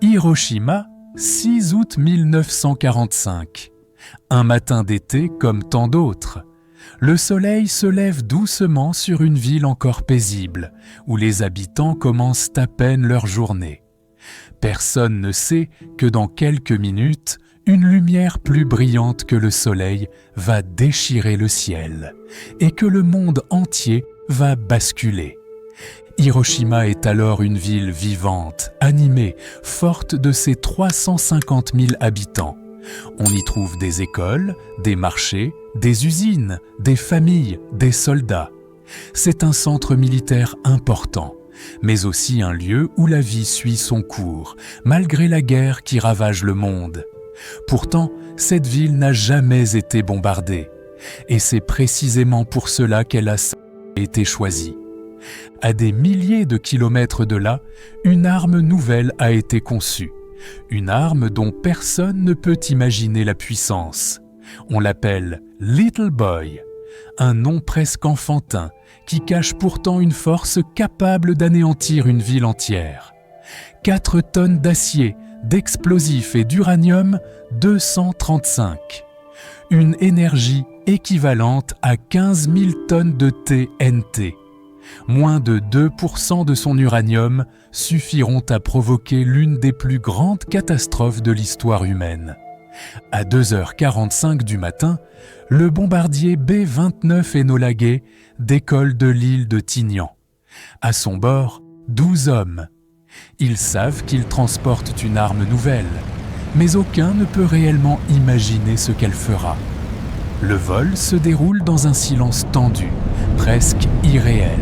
Hiroshima, 6 août 1945. Un matin d'été comme tant d'autres. Le soleil se lève doucement sur une ville encore paisible, où les habitants commencent à peine leur journée. Personne ne sait que dans quelques minutes, une lumière plus brillante que le soleil va déchirer le ciel, et que le monde entier va basculer. Hiroshima est alors une ville vivante, animée, forte de ses 350 000 habitants. On y trouve des écoles, des marchés, des usines, des familles, des soldats. C'est un centre militaire important, mais aussi un lieu où la vie suit son cours, malgré la guerre qui ravage le monde. Pourtant, cette ville n'a jamais été bombardée, et c'est précisément pour cela qu'elle a été choisie. À des milliers de kilomètres de là, une arme nouvelle a été conçue. Une arme dont personne ne peut imaginer la puissance. On l'appelle « Little Boy », un nom presque enfantin qui cache pourtant une force capable d'anéantir une ville entière. 4 tonnes d'acier, d'explosifs et d'uranium 235. Une énergie équivalente à 15 000 tonnes de TNT. Moins de 2% de son uranium suffiront à provoquer l'une des plus grandes catastrophes de l'histoire humaine. À 2h45 du matin, le bombardier B-29 Enola Gay décolle de l'île de Tinian. À son bord, 12 hommes. Ils savent qu'ils transportent une arme nouvelle, mais aucun ne peut réellement imaginer ce qu'elle fera. Le vol se déroule dans un silence tendu, presque irréel.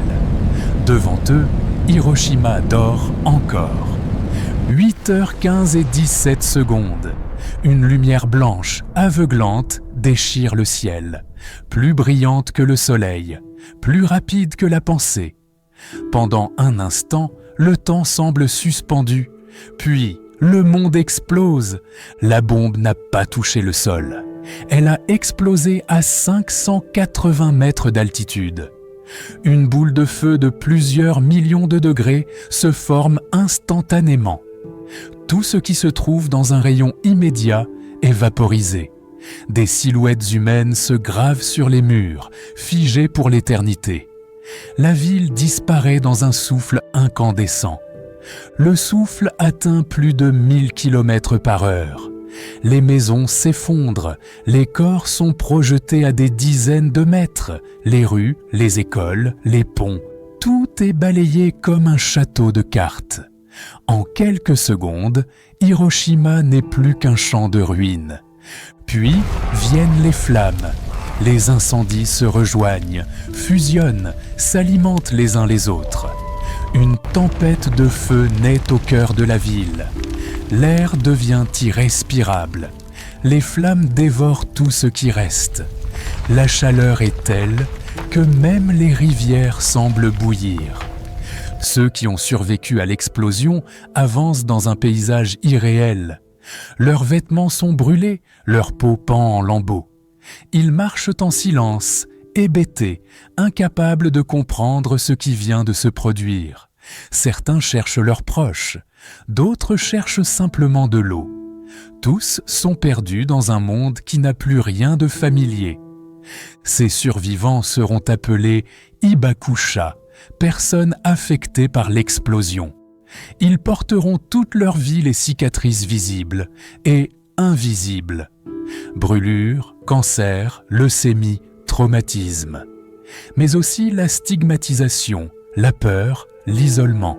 Devant eux, Hiroshima dort encore. 8h15 et 17 secondes. Une lumière blanche, aveuglante, déchire le ciel, plus brillante que le soleil, plus rapide que la pensée. Pendant un instant, le temps semble suspendu, puis le monde explose. La bombe n'a pas touché le sol. Elle a explosé à 580 mètres d'altitude. Une boule de feu de plusieurs millions de degrés se forme instantanément. Tout ce qui se trouve dans un rayon immédiat est vaporisé. Des silhouettes humaines se gravent sur les murs, figées pour l'éternité. La ville disparaît dans un souffle incandescent. Le souffle atteint plus de 1000 km/h. Les maisons s'effondrent, les corps sont projetés à des dizaines de mètres, les rues, les écoles, les ponts, tout est balayé comme un château de cartes. En quelques secondes, Hiroshima n'est plus qu'un champ de ruines. Puis viennent les flammes. Les incendies se rejoignent, fusionnent, s'alimentent les uns les autres. Une tempête de feu naît au cœur de la ville. L'air devient irrespirable. Les flammes dévorent tout ce qui reste. La chaleur est telle que même les rivières semblent bouillir. Ceux qui ont survécu à l'explosion avancent dans un paysage irréel. Leurs vêtements sont brûlés, leur peau pend en lambeaux. Ils marchent en silence, hébétés, incapables de comprendre ce qui vient de se produire. Certains cherchent leurs proches, d'autres cherchent simplement de l'eau. Tous sont perdus dans un monde qui n'a plus rien de familier. Ces survivants seront appelés Hibakusha, personnes affectées par l'explosion. Ils porteront toute leur vie les cicatrices visibles et invisibles. Brûlures, cancers, leucémie, traumatisme. Mais aussi la stigmatisation, la peur, l'isolement.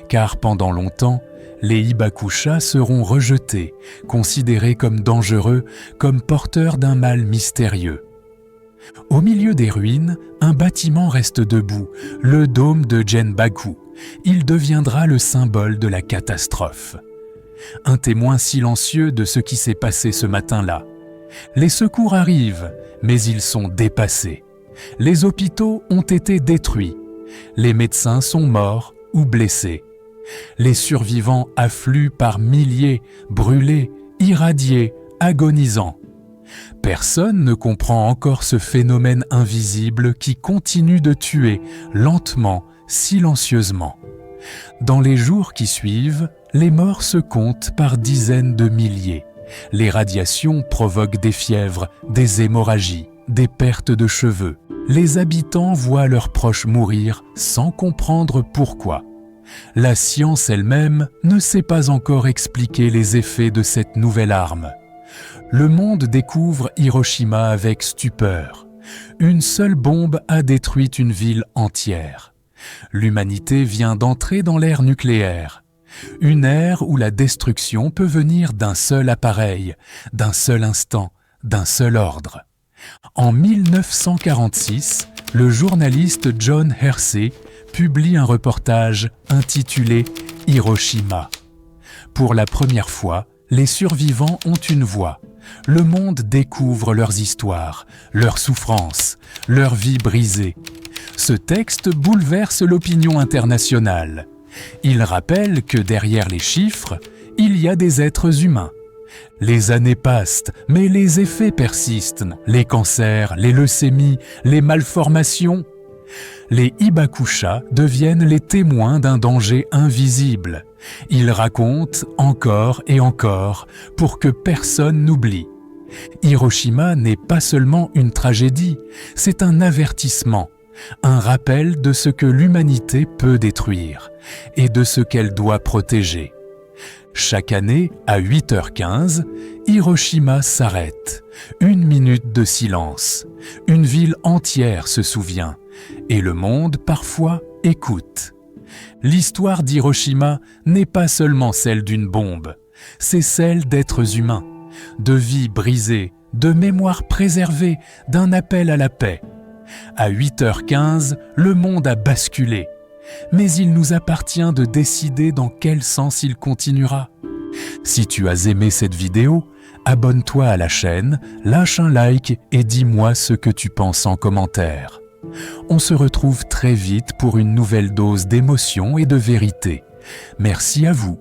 Car pendant longtemps, les Hibakusha seront rejetés, considérés comme dangereux, comme porteurs d'un mal mystérieux. Au milieu des ruines, un bâtiment reste debout, le dôme de Genbaku. Il deviendra le symbole de la catastrophe. Un témoin silencieux de ce qui s'est passé ce matin-là. Les secours arrivent, mais ils sont dépassés. Les hôpitaux ont été détruits. Les médecins sont morts ou blessés. Les survivants affluent par milliers, brûlés, irradiés, agonisants. Personne ne comprend encore ce phénomène invisible qui continue de tuer lentement, silencieusement. Dans les jours qui suivent, les morts se comptent par dizaines de milliers. Les radiations provoquent des fièvres, des hémorragies, des pertes de cheveux. Les habitants voient leurs proches mourir sans comprendre pourquoi. La science elle-même ne sait pas encore expliquer les effets de cette nouvelle arme. Le monde découvre Hiroshima avec stupeur. Une seule bombe a détruit une ville entière. L'humanité vient d'entrer dans l'ère nucléaire. Une ère où la destruction peut venir d'un seul appareil, d'un seul instant, d'un seul ordre. En 1946, le journaliste John Hersey publie un reportage intitulé « Hiroshima ». Pour la première fois, les survivants ont une voix. Le monde découvre leurs histoires, leurs souffrances, leurs vies brisées. Ce texte bouleverse l'opinion internationale. Il rappelle que derrière les chiffres, il y a des êtres humains. Les années passent, mais les effets persistent. Les cancers, les leucémies, les malformations. Les hibakusha deviennent les témoins d'un danger invisible. Ils racontent encore et encore pour que personne n'oublie. Hiroshima n'est pas seulement une tragédie, c'est un avertissement, un rappel de ce que l'humanité peut détruire et de ce qu'elle doit protéger. Chaque année, à 8h15, Hiroshima s'arrête. 1 minute de silence. Une ville entière se souvient. Et le monde, parfois, écoute. L'histoire d'Hiroshima n'est pas seulement celle d'une bombe. C'est celle d'êtres humains, de vies brisées, de mémoires préservées, d'un appel à la paix. À 8h15, le monde a basculé. Mais il nous appartient de décider dans quel sens il continuera. Si tu as aimé cette vidéo, abonne-toi à la chaîne, lâche un like et dis-moi ce que tu penses en commentaire. On se retrouve très vite pour une nouvelle dose d'émotion et de vérité. Merci à vous.